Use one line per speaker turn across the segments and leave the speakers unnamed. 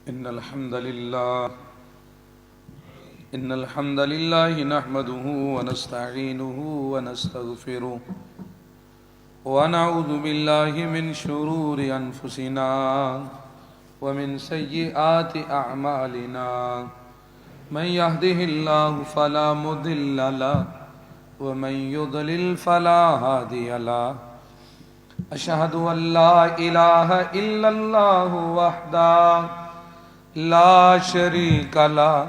إن الحمد لله نحمده ونستعينه ونستغفره ونعوذ بالله من شرور أنفسنا ومن سيئات أعمالنا من يهده الله فلا مضل له ومن يضلل فلا هادي له أشهد أن لا إله إلا الله وحده لا شريك له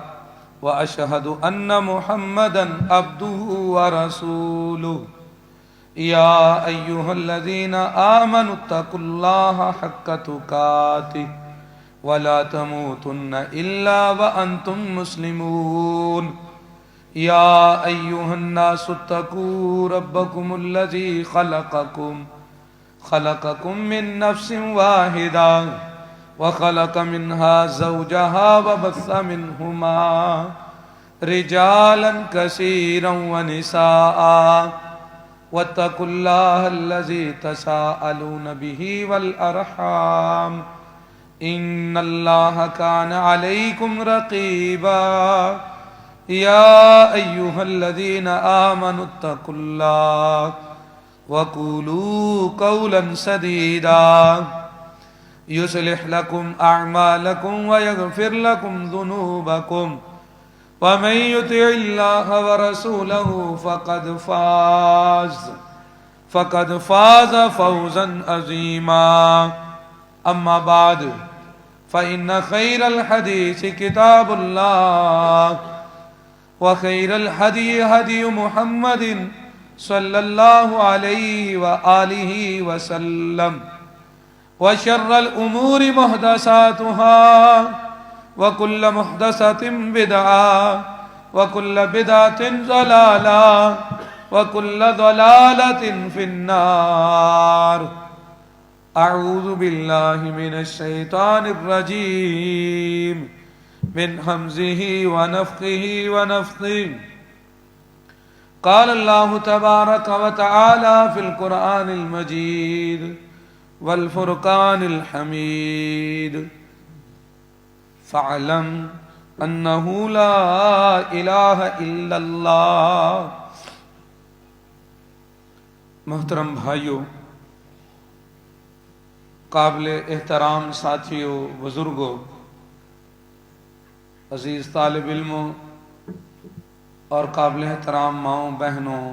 وأشهد أن محمدا عبده ورسوله يا أيها الذين آمنوا اتقوا الله حق تقاته ولا تموتن إلا وأنتم مسلمون يا أيها الناس اتقوا ربكم الذي خلقكم من نفس واحدة وخلق منها زوجها وبث منهما رجالا كثيرا ونساء واتقوا الله الذي تساءلون به والأرحام إن الله كان عليكم رقيبا يا أيها الذين آمنوا اتقوا الله وقولوا قولا سديدا يصلح لكم أعمالكم ويغفر لكم ذنوبكم ومن يطع الله ورسوله فقد فاز فوزا عظيما أما بعد فإن خير الحديث كتاب الله وخير الهدي هدي محمد صلى الله عليه وآله وسلم وشر الأمور محدثاتها وكل محدثة بدعة وكل بدعة ضلالة وكل ضلالة في النار أعوذ بالله من الشيطان الرجيم من همزه ونفخه ونفثه قال الله تبارك وتعالى في القرآن المجيد والفرقان الحميد فاعلم أنه لا إله إلا الله. محترم بھائیوں، قابل احترام ساتھیوں، بزرگوں، عزیز طالب علموں اور قابل احترام ماؤں بہنوں،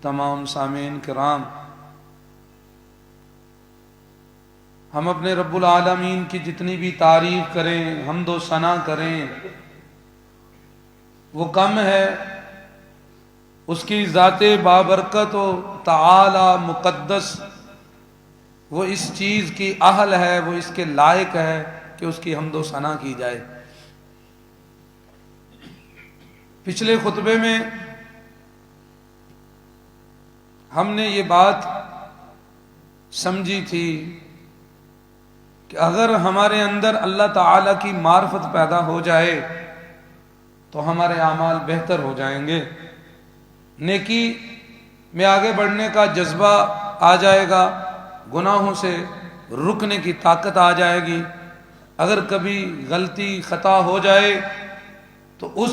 تمام سامعین کرام، ہم اپنے رب العالمین کی جتنی بھی تعریف کریں، حمد و ثنا کریں، وہ کم ہے. اس کی ذات بابرکت و تعالی مقدس وہ اس چیز کی اہل ہے، وہ اس کے لائق ہے کہ اس کی حمد و ثنا کی جائے. پچھلے خطبے میں ہم نے یہ بات سمجھی تھی کہ اگر ہمارے اندر اللہ تعالیٰ کی معرفت پیدا ہو جائے تو ہمارے اعمال بہتر ہو جائیں گے، نیکی میں آگے بڑھنے کا جذبہ آ جائے گا، گناہوں سے رکنے کی طاقت آ جائے گی. اگر کبھی غلطی خطا ہو جائے تو اس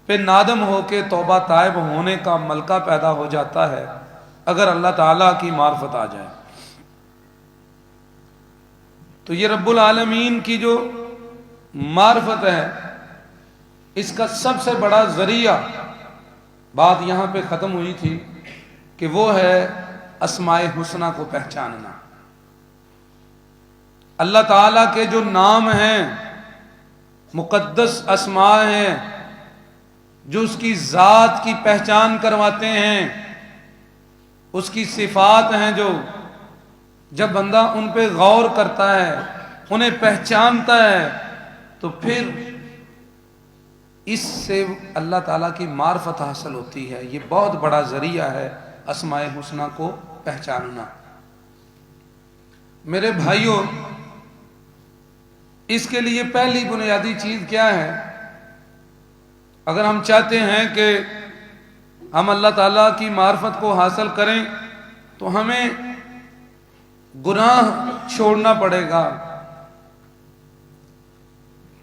پہ نادم ہو کے توبہ تائب ہونے کا ملکہ پیدا ہو جاتا ہے اگر اللہ تعالیٰ کی معرفت آ جائے. تو یہ رب العالمین کی جو معرفت ہے، اس کا سب سے بڑا ذریعہ، بات یہاں پہ ختم ہوئی تھی کہ وہ ہے اسماء حسنہ کو پہچاننا. اللہ تعالیٰ کے جو نام ہیں، مقدس اسماء ہیں، جو اس کی ذات کی پہچان کرواتے ہیں، اس کی صفات ہیں، جو جب بندہ ان پہ غور کرتا ہے، انہیں پہچانتا ہے، تو پھر اس سے اللہ تعالیٰ کی معرفت حاصل ہوتی ہے. یہ بہت بڑا ذریعہ ہے اسماء حسنہ کو پہچاننا. میرے بھائیوں، اس کے لیے پہلی بنیادی چیز کیا ہے؟ اگر ہم چاہتے ہیں کہ ہم اللہ تعالیٰ کی معرفت کو حاصل کریں تو ہمیں گناہ چھوڑنا پڑے گا.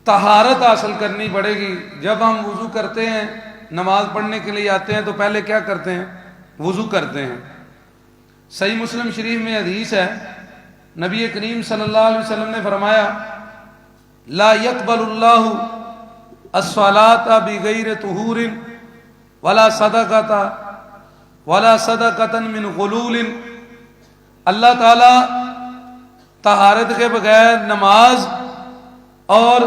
طہارت حاصل کرنی پڑے گی. جب ہم وضو کرتے ہیں، نماز پڑھنے کے لیے آتے ہیں تو پہلے کیا کرتے ہیں؟ وضو کرتے ہیں. صحیح مسلم شریف میں حدیث ہے، نبی کریم صلی اللہ علیہ وسلم نے فرمایا لا يقبل اللہ الصلاۃ بغیر طہور ولا صدقۃ من غلول. اللہ تعالی طہارت کے بغیر نماز اور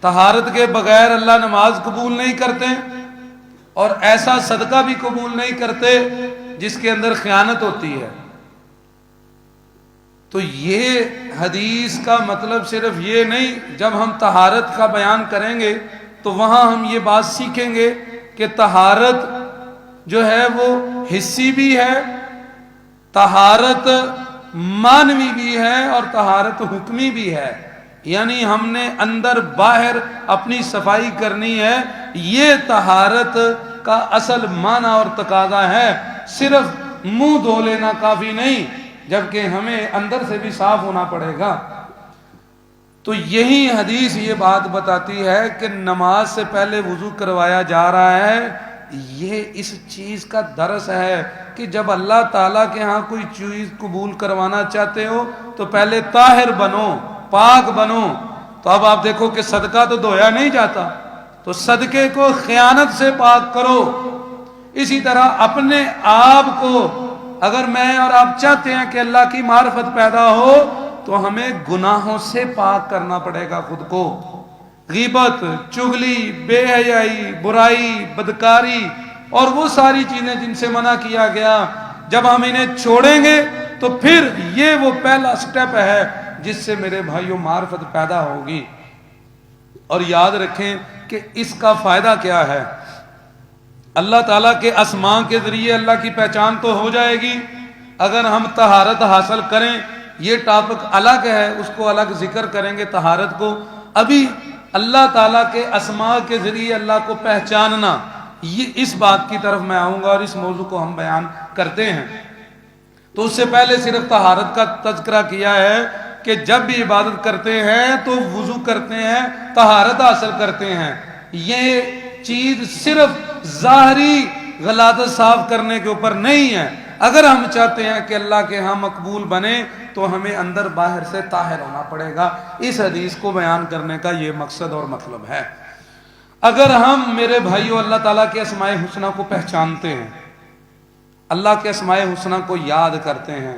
طہارت کے بغیر اللہ نماز قبول نہیں کرتے، اور ایسا صدقہ بھی قبول نہیں کرتے جس کے اندر خیانت ہوتی ہے. تو یہ حدیث کا مطلب صرف یہ نہیں، جب ہم طہارت کا بیان کریں گے تو وہاں ہم یہ بات سیکھیں گے کہ طہارت جو ہے وہ حسی بھی ہے، طہارت مانوی بھی ہے، اور طہارت حکمی بھی ہے. یعنی ہم نے اندر باہر اپنی صفائی کرنی ہے. یہ طہارت کا اصل معنی اور تقاضا ہے. صرف منہ دھو لینا کافی نہیں، جبکہ ہمیں اندر سے بھی صاف ہونا پڑے گا. تو یہی حدیث یہ بات بتاتی ہے کہ نماز سے پہلے وضو کروایا جا رہا ہے. یہ اس چیز کا درس ہے کہ جب اللہ تعالیٰ کے ہاں کوئی چیز قبول کروانا چاہتے ہو تو پہلے طاہر بنو، پاک بنو. تو اب آپ دیکھو کہ صدقہ تو دھویا نہیں جاتا، تو صدقے کو خیانت سے پاک کرو. اسی طرح اپنے آپ کو، اگر میں اور آپ چاہتے ہیں کہ اللہ کی معرفت پیدا ہو تو ہمیں گناہوں سے پاک کرنا پڑے گا خود کو. غیبت، چغلی، بے حیائی، برائی، بدکاری اور وہ ساری چیزیں جن سے منع کیا گیا، جب ہم انہیں چھوڑیں گے تو پھر یہ وہ پہلا سٹیپ ہے جس سے میرے بھائیوں معرفت پیدا ہوگی. اور یاد رکھیں کہ اس کا فائدہ کیا ہے. اللہ تعالیٰ کے اسماء کے ذریعے اللہ کی پہچان تو ہو جائے گی اگر ہم طہارت حاصل کریں. یہ ٹاپک الگ ہے، اس کو الگ ذکر کریں گے طہارت کو. ابھی اللہ تعالیٰ کے اسماء کے ذریعے اللہ کو پہچاننا، یہ اس بات کی طرف میں آؤں گا اور اس موضوع کو ہم بیان کرتے ہیں. تو اس سے پہلے صرف طہارت کا تذکرہ کیا ہے کہ جب بھی عبادت کرتے ہیں تو وضو کرتے ہیں، طہارت حاصل کرتے ہیں. یہ چیز صرف ظاہری غلاظت صاف کرنے کے اوپر نہیں ہے. اگر ہم چاہتے ہیں کہ اللہ کے ہاں مقبول بنے تو ہمیں اندر باہر سے طاہر ہونا پڑے گا. اس حدیث کو بیان کرنے کا یہ مقصد اور مطلب ہے. اگر ہم میرے بھائیوں اللہ تعالیٰ کے اسماء حسنہ کو پہچانتے ہیں، اللہ کے اسماء حسنہ کو یاد کرتے ہیں،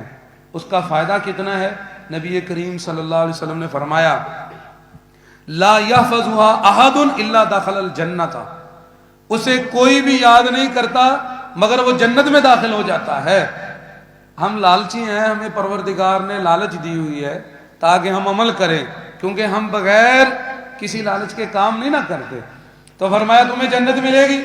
اس کا فائدہ کتنا ہے؟ نبی کریم صلی اللہ علیہ وسلم نے فرمایا لا يحفظها احد الا دخل الجنۃ. اسے کوئی بھی یاد نہیں کرتا مگر وہ جنت میں داخل ہو جاتا ہے. ہم لالچی ہیں، ہمیں پروردگار نے لالچ دی ہوئی ہے تاکہ ہم عمل کریں، کیونکہ ہم بغیر کسی لالچ کے کام نہیں نہ کرتے. تو فرمایا تمہیں جنت ملے گی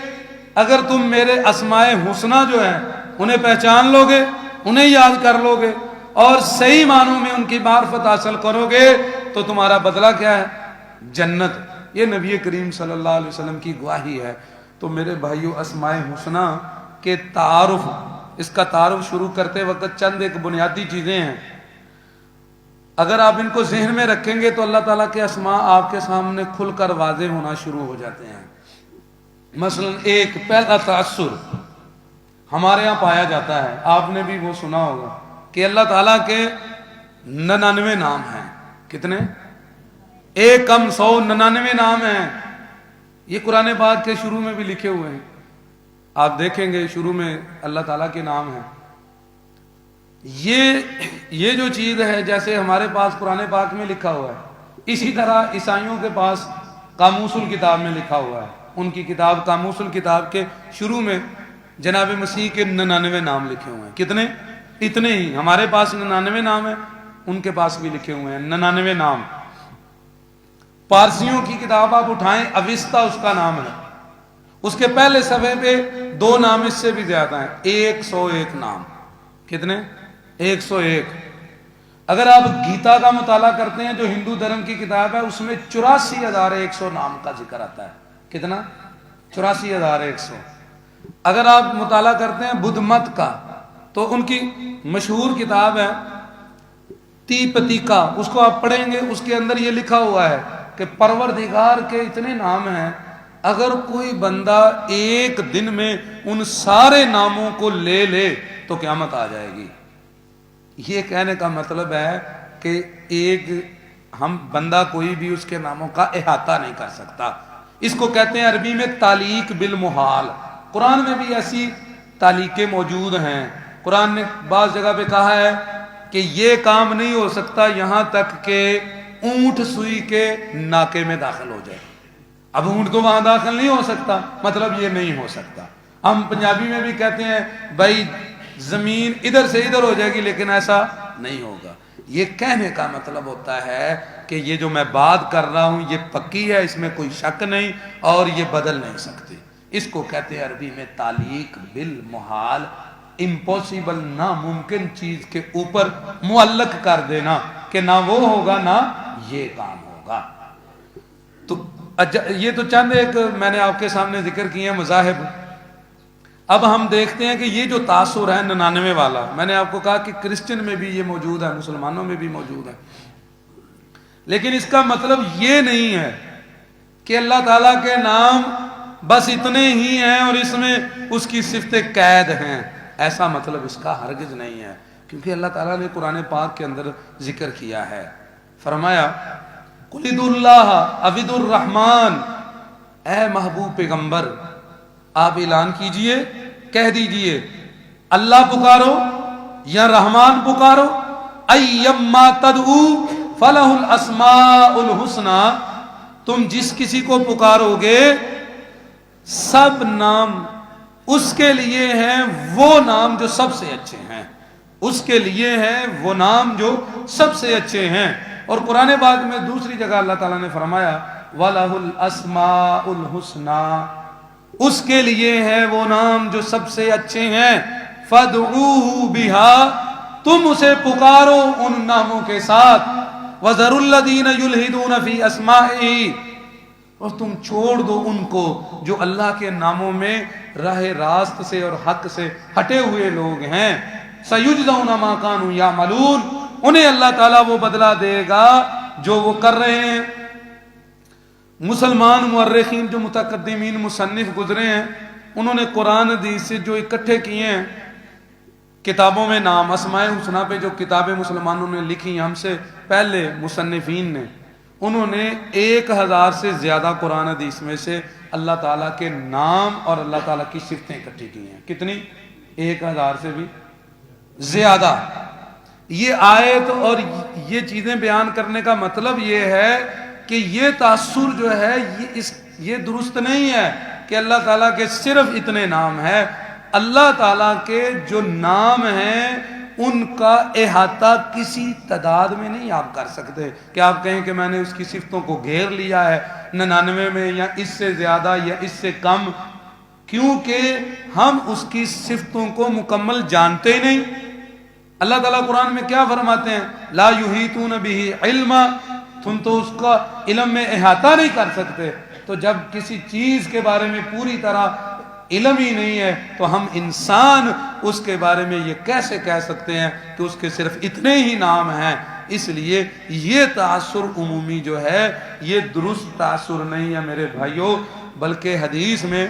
اگر تم میرے اسماء حسنہ جو ہیں انہیں پہچان لو گے، انہیں یاد کر لو گے اور صحیح معنوں میں ان کی معرفت حاصل کرو گے تو تمہارا بدلہ کیا ہے؟ جنت. یہ نبی کریم صلی اللہ علیہ وسلم کی گواہی ہے. تو میرے بھائیو، اسماء حسنہ کے تعارف، اس کا تعارف شروع کرتے وقت چند ایک بنیادی چیزیں ہیں. اگر آپ ان کو ذہن میں رکھیں گے تو اللہ تعالیٰ کے اسماء آپ کے سامنے کھل کر واضح ہونا شروع ہو جاتے ہیں. مثلا ایک پہلا تأثر ہمارے یہاں پایا جاتا ہے، آپ نے بھی وہ سنا ہوگا کہ اللہ تعالیٰ کے 99 نام ہیں. کتنے؟ 199 نام ہیں. یہ قرآن پاک کے شروع میں بھی لکھے ہوئے ہیں. آپ دیکھیں گے شروع میں اللہ تعالیٰ کے نام ہیں. یہ جو چیز ہے جیسے ہمارے پاس قرآن پاک میں لکھا ہوا ہے، اسی طرح عیسائیوں کے پاس قاموس الکتاب میں لکھا ہوا ہے. ان کی کتاب قاموس الکتاب کے شروع میں جناب مسیح کے 99 نام لکھے ہوئے ہیں. کتنے؟ اتنے ہی. ہمارے پاس 99 نام ہیں، ان کے پاس بھی لکھے ہوئے ہیں 99 نام. پارسیوں کی کتاب آپ اٹھائیں، اوستا اس کا نام ہے، اس کے پہلے صفحے پہ 2 نام اس سے بھی زیادہ ہیں، 101 نام. کتنے؟ 101. اگر آپ گیتا کا مطالعہ کرتے ہیں جو ہندو دھرم کی کتاب ہے، اس میں 84,100 نام کا ذکر آتا ہے. کتنا؟ 84,100. اگر آپ مطالعہ کرتے ہیں بدھ مت کا تو ان کی مشہور کتاب ہے تی پتیکا، اس کو آپ پڑھیں گے، اس کے اندر یہ لکھا ہوا ہے کہ پروردگار کے اتنے نام ہیں، اگر کوئی بندہ ایک دن میں ان سارے ناموں کو لے لے تو قیامت آ جائے گی۔ یہ کہنے کا مطلب ہے کہ ایک ہم بندہ کوئی بھی اس کے ناموں کا احاطہ نہیں کر سکتا۔ اس کو کہتے ہیں عربی میں تعلیق بالمحال۔ قرآن میں بھی ایسی تعلیقیں موجود ہیں۔ قرآن نے بعض جگہ پہ کہا ہے کہ یہ کام نہیں ہو سکتا یہاں تک کہ اونٹ سوئی کے ناکے میں داخل ہو جائے۔ اب اونٹ تو وہاں داخل نہیں ہو سکتا، مطلب یہ نہیں ہو سکتا۔ ہم پنجابی میں بھی کہتے ہیں بھائی زمین ادھر سے ادھر ہو جائے گی، لیکن ایسا نہیں ہوگا۔ یہ کہنے کا مطلب ہوتا ہے کہ یہ جو میں بات کر رہا ہوں یہ پکی ہے، اس میں کوئی شک نہیں اور یہ بدل نہیں سکتی۔ اس کو کہتے ہیں عربی میں تعلیق بالمحال، امپوسیبل، ناممکن چیز کے اوپر معلق کر دینا کہ نہ وہ ہوگا نہ یہ کام ہوگا۔ تو یہ تو چند ایک میں نے آپ کے سامنے ذکر کیے ہیں مذاہب۔ اب ہم دیکھتے ہیں کہ یہ جو تاثر ہے 99 والا، میں نے آپ کو کہا کہ کرسچن میں بھی یہ موجود ہے، مسلمانوں میں بھی موجود ہے، لیکن اس کا مطلب یہ نہیں ہے کہ اللہ تعالیٰ کے نام بس اتنے ہی ہیں اور اس میں اس کی صفتیں قید ہیں، ایسا مطلب اس کا ہرگز نہیں ہے، کیونکہ اللہ تعالیٰ نے قرآن پاک کے اندر ذکر کیا ہے۔ فرمایا قُلِ ادعُوا اللَّهَ أَوِ ادعُوا الرَّحْمَنَ، اے محبوب پیغمبر آپ اعلان کیجئے، کہہ دیجئے اللہ پکارو یا رحمان پکارو، ایما تدعو فلہ الاسماء الحسنی، تم جس کسی کو پکارو گے سب نام اس کے لیے ہیں وہ نام جو سب سے اچھے ہیں، اس کے لیے ہیں وہ نام جو سب سے اچھے ہیں۔ اور قرآن پاک میں دوسری جگہ اللہ تعالیٰ نے فرمایا وَلَهُ الْأَسْمَاءُ الْحُسْنَى، اس کے لیے ہے وہ نام جو سب سے اچھے ہیں، فَادْعُوهُ بِهَا، تم اسے پکارو ان ناموں کے ساتھ، وَذَرُوا الَّذِينَ يُلْحِدُونَ فِي أَسْمَائِهِ، اور تم چھوڑ دو ان کو جو اللہ کے ناموں میں راہ راست سے اور حق سے ہٹے ہوئے لوگ ہیں، سَيُجْزَوْنَ مَا كَانُوا يَعْمَلُونَ، انہیں اللہ تعالیٰ وہ بدلہ دے گا جو وہ کر رہے ہیں۔ مسلمان مورخین جو متقدمین مصنف گزرے ہیں انہوں نے قرآن حدیث سے جو اکٹھے کیے ہیں کتابوں میں نام، اسماء الحسنی پہ جو کتابیں مسلمانوں نے لکھی ہم سے پہلے مصنفین نے، انہوں نے 1000 سے زیادہ قرآن حدیث میں سے اللہ تعالیٰ کے نام اور اللہ تعالیٰ کی صفتیں اکٹھی کی ہیں۔ کتنی؟ 1000 سے بھی زیادہ۔ یہ آیت اور یہ چیزیں بیان کرنے کا مطلب یہ ہے کہ یہ تاثر جو ہے یہ درست نہیں ہے کہ اللہ تعالیٰ کے صرف اتنے نام ہیں۔ اللہ تعالیٰ کے جو نام ہیں ان کا احاطہ کسی تعداد میں نہیں آپ کر سکتے کہ آپ کہیں کہ میں نے اس کی صفتوں کو گھیر لیا ہے 99 میں یا اس سے زیادہ یا اس سے کم، کیونکہ ہم اس کی صفتوں کو مکمل جانتے نہیں۔ اللہ تعالیٰ قرآن میں کیا فرماتے ہیں لا یحیطون بہ علما، تم تو اس کا علم میں احاطہ نہیں کر سکتے۔ تو جب کسی چیز کے بارے میں پوری طرح علم ہی نہیں ہے تو ہم انسان اس کے بارے میں یہ کیسے کہہ سکتے ہیں کہ اس کے صرف اتنے ہی نام ہیں؟ اس لیے یہ تاثر عمومی جو ہے یہ درست تاثر نہیں ہے میرے بھائیوں، بلکہ حدیث میں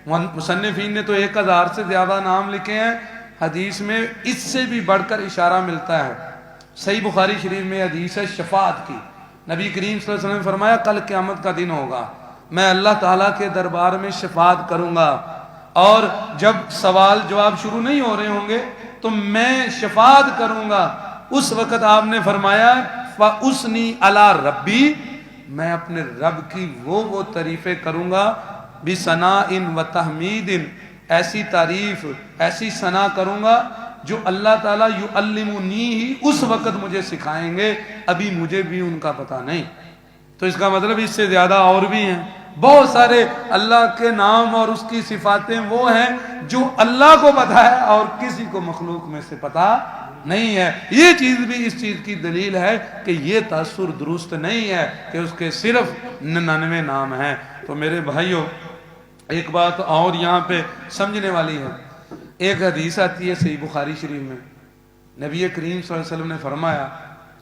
مصنفین نے تو 1000 سے زیادہ نام لکھے ہیں، حدیث میں اس سے بھی بڑھ کر اشارہ ملتا ہے۔ صحیح بخاری شریف میں حدیث ہے شفاعت کی، نبی کریم صلی اللہ علیہ وسلم نے فرمایا کل قیامت کا دن ہوگا، میں اللہ تعالیٰ کے دربار میں شفاعت کروں گا، اور جب سوال جواب شروع نہیں ہو رہے ہوں گے تو میں شفاعت کروں گا۔ اس وقت آپ نے فرمایا فَأُثْنِي عَلَى رَبِّي، میں اپنے رب کی وہ تعریفیں کروں گا، بِثَنَاءٍ وَتَحْمِيدٍ، ایسی تعریف ایسی ثنا کروں گا جو اللہ تعالیٰ یعلمنی ہی اس وقت مجھے سکھائیں گے، ابھی مجھے بھی ان کا پتہ نہیں۔ تو اس کا مطلب اس سے زیادہ اور بھی ہیں، بہت سارے اللہ کے نام اور اس کی صفاتیں وہ ہیں جو اللہ کو پتہ ہے اور کسی کو مخلوق میں سے پتہ نہیں ہے۔ یہ چیز بھی اس چیز کی دلیل ہے کہ یہ تاثر درست نہیں ہے کہ اس کے صرف 99 نام ہیں۔ تو میرے بھائیوں ایک بات اور یہاں پہ سمجھنے والی ہے، ایک حدیث آتی ہے صحیح بخاری شریف میں، نبی کریم صلی اللہ علیہ وسلم نے فرمایا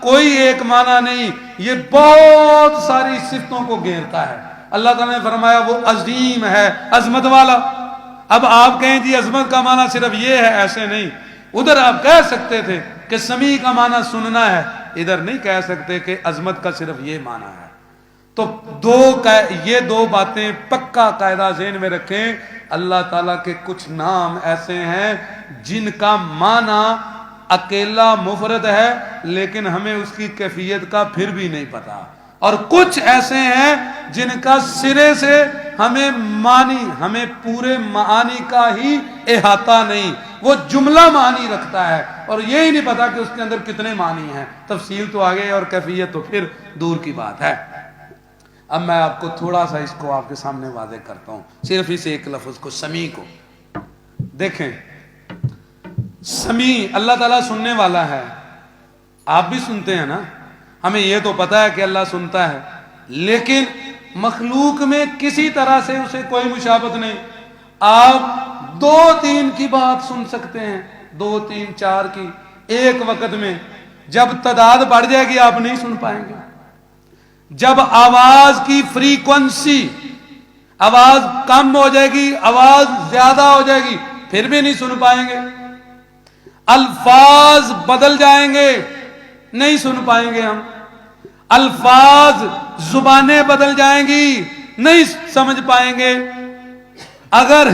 کوئی ایک معنی نہیں، یہ بہت ساری صفتوں کو گھیرتا ہے۔ اللہ تعالیٰ نے فرمایا وہ عظیم ہے، عظمت والا۔ اب آپ کہیں جی عظمت کا معنی صرف یہ ہے، ایسے نہیں۔ ادھر آپ کہہ سکتے تھے کہ سمیع کا معنی سننا ہے، ادھر نہیں کہہ سکتے کہ عظمت کا صرف یہ معنی ہے۔ تو یہ دو باتیں پکا قاعدہ ذہن میں رکھیں۔ اللہ تعالیٰ کے کچھ نام ایسے ہیں جن کا معنی اکیلا مفرد ہے، لیکن ہمیں اس کی کیفیت کا پھر بھی نہیں پتا، اور کچھ ایسے ہیں جن کا سرے سے ہمیں پورے معانی کا ہی احاطہ نہیں، وہ جملہ معنی رکھتا ہے اور یہی نہیں پتا کہ اس کے اندر کتنے معنی ہیں۔ تفصیل تو آگے اور کیفیت تو پھر دور کی بات ہے۔ اب میں آپ کو تھوڑا سا اس کو آپ کے سامنے واضح کرتا ہوں، صرف اس ایک لفظ کو، سمیع کو دیکھیں۔ سمیع، اللہ تعالیٰ سننے والا ہے، آپ بھی سنتے ہیں نا، ہمیں یہ تو پتا ہے کہ اللہ سنتا ہے، لیکن مخلوق میں کسی طرح سے اسے کوئی مشابہت نہیں۔ آپ 2-3 کی بات سن سکتے ہیں، 2-3-4 کی ایک وقت میں، جب تعداد بڑھ جائے گی آپ نہیں سن پائیں گے۔ جب آواز کی فریکوینسی، آواز کم ہو جائے گی، آواز زیادہ ہو جائے گی، پھر بھی نہیں سن پائیں گے۔ الفاظ بدل جائیں گے، نہیں سن پائیں گے ہم۔ الفاظ، زبانیں بدل جائیں گی، نہیں سمجھ پائیں گے۔ اگر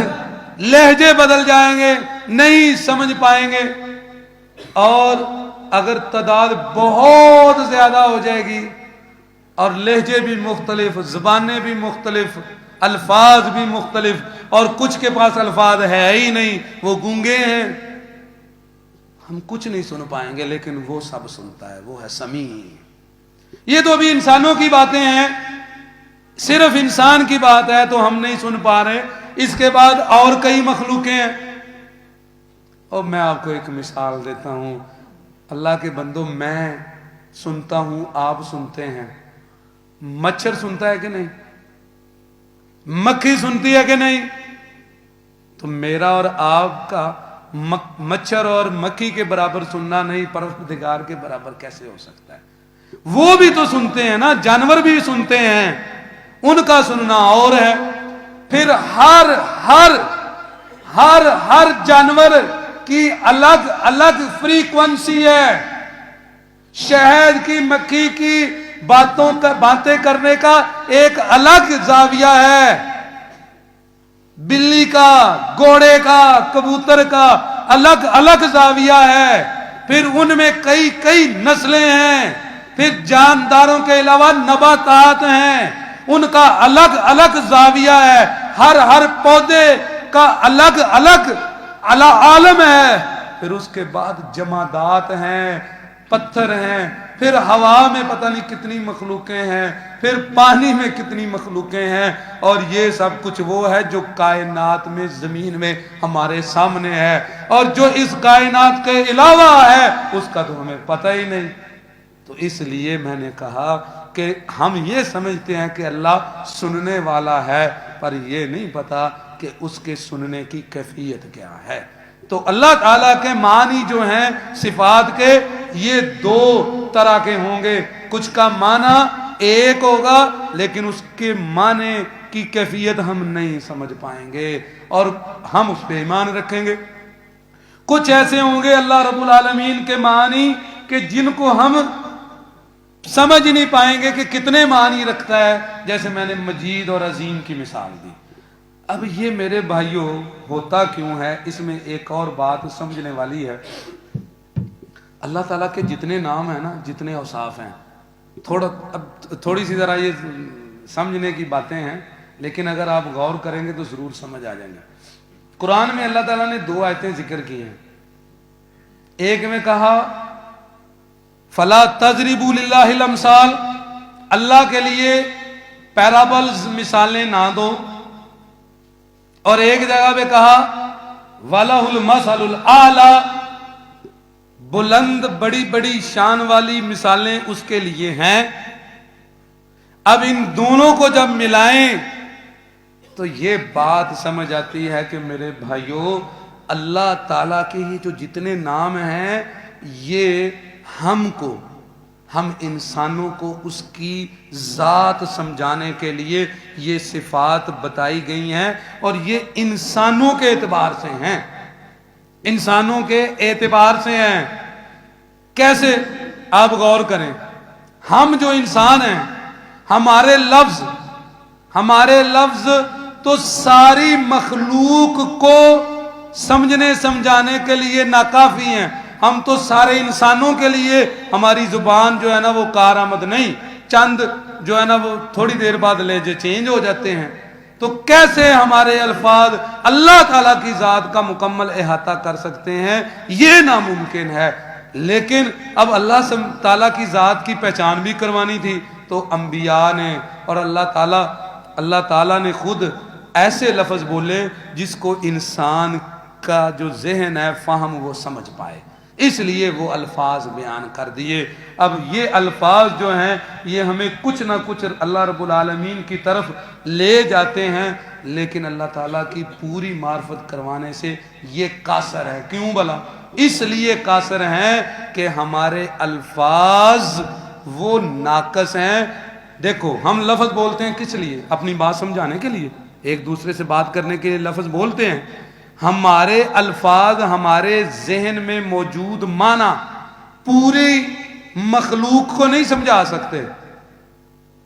لہجے بدل جائیں گے نہیں سمجھ پائیں گے، اور اگر تعداد بہت زیادہ ہو جائے گی اور لہجے بھی مختلف، زبانیں بھی مختلف، الفاظ بھی مختلف، اور کچھ کے پاس الفاظ ہے ہی نہیں، وہ گونگے ہیں، ہم کچھ نہیں سن پائیں گے، لیکن وہ سب سنتا ہے، وہ ہے سمیع۔ یہ تو ابھی انسانوں کی باتیں ہیں، صرف انسان کی بات ہے تو ہم نہیں سن پا رہے، اس کے بعد اور کئی مخلوقیں ہیں۔ اور میں آپ کو ایک مثال دیتا ہوں، اللہ کے بندو، میں سنتا ہوں، آپ سنتے ہیں، مچھر سنتا ہے کہ نہیں؟ مکھی سنتی ہے کہ نہیں؟ تو میرا اور آپ کا مچھر اور مکھی کے برابر سننا نہیں، پروردگار کے برابر کیسے ہو سکتا ہے؟ وہ بھی تو سنتے ہیں نا، جانور بھی سنتے ہیں، ان کا سننا اور ہے۔ پھر ہر جانور کی الگ الگ فریکوینسی ہے۔ شہد کی مکھی کی باتیں کرنے کا ایک الگ زاویہ ہے، بلی کا، گھوڑے کا، کبوتر کا الگ الگ زاویہ ہے۔ پھر ان میں کئی نسلیں ہیں، پھر جانداروں کے علاوہ نباتات ہیں، ان کا الگ الگ زاویہ ہے۔ ہر پودے کا الگ الگ عالم ہے۔ پھر اس کے بعد جمادات ہیں، پتھر ہیں، پھر ہوا میں پتہ نہیں کتنی مخلوقیں ہیں، پھر پانی میں کتنی مخلوقیں ہیں، اور یہ سب کچھ وہ ہے جو کائنات میں، زمین میں ہمارے سامنے ہے، اور جو اس کائنات کے علاوہ ہے اس کا تو ہمیں پتہ ہی نہیں۔ تو اس لیے میں نے کہا کہ ہم یہ سمجھتے ہیں کہ اللہ سننے والا ہے، پر یہ نہیں پتا کہ اس کے سننے کی کیفیت کیا ہے۔ تو اللہ تعالیٰ کے معنی جو ہیں صفات کے، یہ 2 طرح کے ہوں گے۔ کچھ کا معنی ایک ہوگا، لیکن اس کے معنی کی کیفیت ہم نہیں سمجھ پائیں گے، اور ہم اس پہ ایمان رکھیں گے۔ کچھ ایسے ہوں گے اللہ رب العالمین کے معنی کہ جن کو ہم سمجھ نہیں پائیں گے کہ کتنے معنی رکھتا ہے، جیسے میں نے مجید اور عظیم کی مثال دی۔ اب یہ میرے بھائیوں ہوتا کیوں ہے، اس میں ایک اور بات سمجھنے والی ہے۔ اللہ تعالیٰ کے جتنے نام ہیں نا، جتنے اوصاف ہیں، تھوڑی سی ذرا یہ سمجھنے کی باتیں ہیں، لیکن اگر آپ غور کریں گے تو ضرور سمجھ آ جائیں گے۔ قرآن میں اللہ تعالیٰ نے 2 آیتیں ذکر کی ہیں۔ ایک میں کہا فَلَا تَضْرِبُوا لِلَّهِ الْأَمْثَالَ، اللہ کے لیے پیرابلز، مثالیں نہ دو، اور ایک جگہ پہ کہا وَلَهُ الْمَثَلُ الْأَعْلَى، بلند بڑی بڑی شان والی مثالیں اس کے لیے ہیں۔ اب ان دونوں کو جب ملائیں تو یہ بات سمجھ آتی ہے کہ میرے بھائیوں، اللہ تعالیٰ کے ہی جو جتنے نام ہیں، یہ ہم کو ہم انسانوں کو اس کی ذات سمجھانے کے لیے یہ صفات بتائی گئی ہیں، اور یہ انسانوں کے اعتبار سے ہیں، انسانوں کے اعتبار سے ہیں۔ کیسے؟ آپ غور کریں، ہم جو انسان ہیں، ہمارے لفظ تو ساری مخلوق کو سمجھنے سمجھانے کے لیے ناکافی ہیں۔ ہم تو سارے انسانوں کے لیے ہماری زبان جو ہے نا وہ کارآمد نہیں، چند جو ہے نا وہ تھوڑی دیر بعد لہجے چینج ہو جاتے ہیں۔ تو کیسے ہمارے الفاظ اللہ تعالیٰ کی ذات کا مکمل احاطہ کر سکتے ہیں؟ یہ ناممکن ہے۔ لیکن اب اللہ تعالیٰ کی ذات کی پہچان بھی کروانی تھی، تو انبیاء نے اور اللہ تعالیٰ نے خود ایسے لفظ بولے جس کو انسان کا جو ذہن ہے، فہم، وہ سمجھ پائے، اس لیے وہ الفاظ بیان کر دیے۔ اب یہ الفاظ جو ہیں یہ ہمیں کچھ نہ کچھ اللہ رب العالمین کی طرف لے جاتے ہیں، لیکن اللہ تعالیٰ کی پوری معرفت کروانے سے یہ قاصر ہے۔ کیوں بھلا؟ اس لیے قاصر ہیں کہ ہمارے الفاظ وہ ناقص ہیں۔ دیکھو، ہم لفظ بولتے ہیں کس لیے؟ اپنی بات سمجھانے کے لیے، ایک دوسرے سے بات کرنے کے لیے لفظ بولتے ہیں۔ ہمارے الفاظ ہمارے ذہن میں موجود معنی پوری مخلوق کو نہیں سمجھا سکتے۔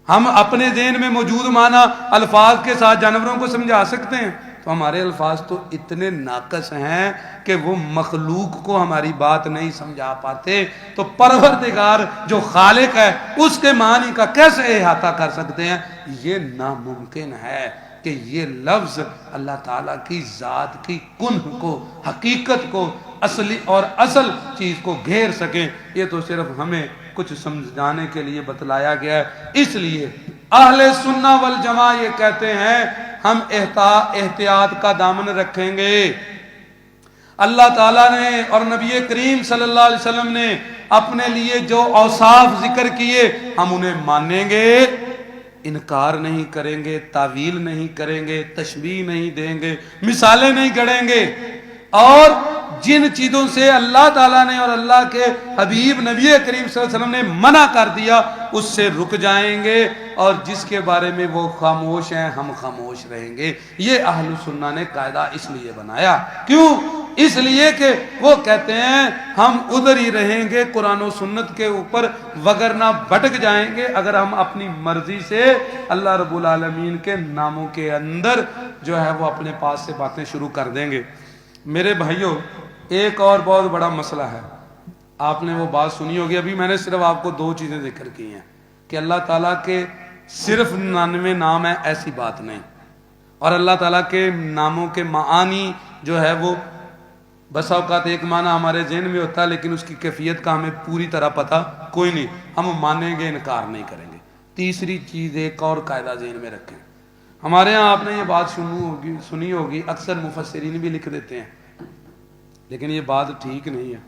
ہم اپنے ذہن میں موجود معنی الفاظ کے ساتھ جانوروں کو سمجھا سکتے ہیں، تو ہمارے الفاظ تو اتنے ناقص ہیں کہ وہ مخلوق کو ہماری بات نہیں سمجھا پاتے۔ تو پروردگار جو خالق ہے اس کے معنی کا کیسے احاطہ کر سکتے ہیں؟ یہ ناممکن ہے کہ یہ لفظ اللہ تعالیٰ کی ذات کی کنہ کو، حقیقت کو، اصلی اور اصل چیز کو گھیر سکیں۔ یہ تو صرف ہمیں کچھ سمجھانے کے لیے بتلایا گیا ہے۔ اس لیے اہل سنہ والجماع یہ کہتے ہیں ہم احتیاط کا دامن رکھیں گے۔ اللہ تعالیٰ نے اور نبی کریم صلی اللہ علیہ وسلم نے اپنے لیے جو اوصاف ذکر کیے ہم انہیں مانیں گے، انکار نہیں کریں گے، تعویل نہیں کریں گے، تشبیہ نہیں دیں گے، مثالیں نہیں گڑیں گے، اور جن چیزوں سے اللہ تعالیٰ نے اور اللہ کے حبیب نبی کریم صلی اللہ علیہ وسلم نے منع کر دیا اس سے رک جائیں گے، اور جس کے بارے میں وہ خاموش ہیں ہم خاموش رہیں گے۔ یہ اہل سنہ نے قاعدہ اس لیے بنایا۔ کیوں؟ اس لیے کہ وہ کہتے ہیں ہم ادھر ہی رہیں گے قرآن و سنت کے اوپر، وگرنہ بھٹک جائیں گے اگر ہم اپنی مرضی سے اللہ رب العالمین کے ناموں کے اندر جو ہے وہ اپنے پاس سے باتیں شروع کر دیں گے۔ میرے بھائیوں، ایک اور بہت بڑا مسئلہ ہے، آپ نے وہ بات سنی ہوگی، ابھی میں نے صرف آپ کو دو چیزیں ذکر کی ہیں کہ اللہ تعالیٰ کے صرف 99 نام ہیں، ایسی بات نہیں، اور اللہ تعالیٰ کے ناموں کے معانی جو ہے وہ بسا اوقات ایک معنی ہمارے ذہن میں ہوتا ہے لیکن اس کی کیفیت کا ہمیں پوری طرح پتہ کوئی نہیں، ہم مانیں گے، انکار نہیں کریں گے۔ تیسری چیز ایک اور قاعدہ ذہن میں رکھیں، ہمارے ہاں آپ نے یہ بات سنی ہوگی، اکثر مفسرین بھی لکھ دیتے ہیں لیکن یہ بات ٹھیک نہیں ہے۔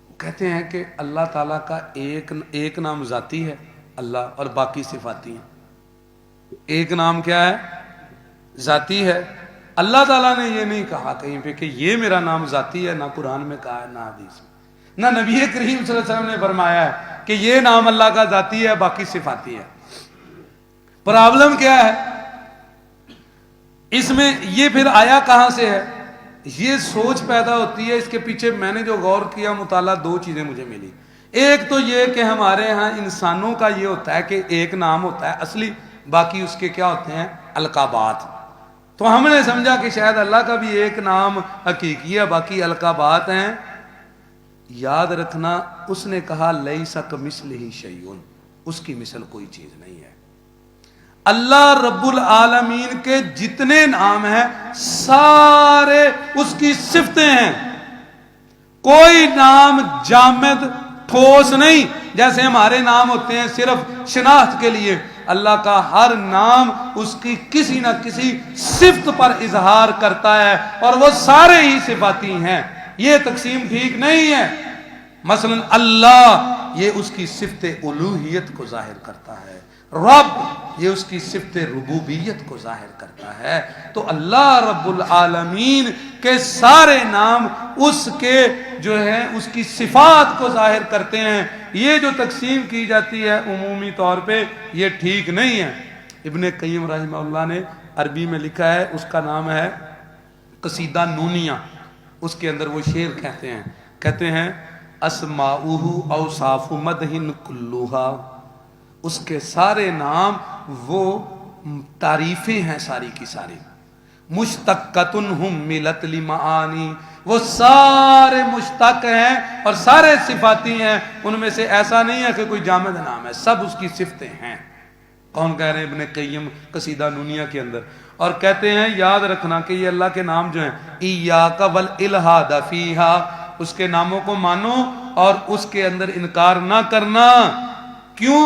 وہ کہتے ہیں کہ اللہ تعالیٰ کا ایک نام ذاتی ہے اللہ، اور باقی صفاتی ہیں۔ ایک نام کیا ہے؟ ذاتی ہے۔ اللہ تعالیٰ نے یہ نہیں کہا کہیں پہ کہ یہ میرا نام ذاتی ہے، نہ قرآن میں کہا ہے نہ حدیث میں، نہ نبی کریم صلی اللہ علیہ وسلم نے فرمایا ہے کہ یہ نام اللہ کا ذاتی ہے باقی صفاتی ہے۔ پرابلم کیا ہے اس میں؟ یہ پھر آیا کہاں سے ہے؟ یہ سوچ پیدا ہوتی ہے، اس کے پیچھے میں نے جو غور کیا مطالعہ، دو چیزیں مجھے ملی۔ ایک تو یہ کہ ہمارے ہاں انسانوں کا یہ ہوتا ہے کہ ایک نام ہوتا ہے اصلی، باقی اس کے کیا ہوتے ہیں؟ القابات۔ تو ہم نے سمجھا کہ شاید اللہ کا بھی ایک نام حقیقی ہے، باقی القابات ہیں۔ یاد رکھنا اس نے کہا لیس کمثلہ شیء، اس کی مثل کوئی چیز نہیں ہے۔ اللہ رب العالمین کے جتنے نام ہیں سارے اس کی صفتیں ہیں، کوئی نام جامد ٹھوس نہیں جیسے ہمارے نام ہوتے ہیں صرف شناخت کے لیے۔ اللہ کا ہر نام اس کی کسی نہ کسی صفت پر اظہار کرتا ہے، اور وہ سارے ہی صفاتی ہیں۔ یہ تقسیم ٹھیک نہیں ہے۔ مثلا اللہ یہ اس کی صفت الوہیت کو ظاہر کرتا ہے، رب یہ اس کی صفت ربوبیت کو ظاہر کرتا ہے۔ تو اللہ رب العالمین کے سارے نام اس کے جو ہے اس کی صفات کو ظاہر کرتے ہیں۔ یہ جو تقسیم کی جاتی ہے عمومی طور پہ یہ ٹھیک نہیں ہے۔ ابن قیم رحمہ اللہ نے عربی میں لکھا ہے، اس کا نام ہے قصیدہ نونیہ، اس کے اندر وہ شعر کہتے ہیں اسماؤہ اوصاف مدح کلھا، اس کے سارے نام وہ تعریفیں ہیں ساری کی ساری، مشتقۃ حملت لمعانی، وہ سارے مشتق ہیں اور سارے صفاتی ہیں، ان میں سے ایسا نہیں ہے کہ کوئی جامد نام ہے، سب اس کی صفتیں ہیں۔ کون کہہ رہے ہیں؟ ابن قیم قصیدہ نونیہ کے اندر، اور کہتے ہیں یاد رکھنا کہ یہ اللہ کے نام جو ہیں ایاک والالحاد فیہا، اس کے ناموں کو مانو اور اس کے اندر انکار نہ کرنا۔ کیوں؟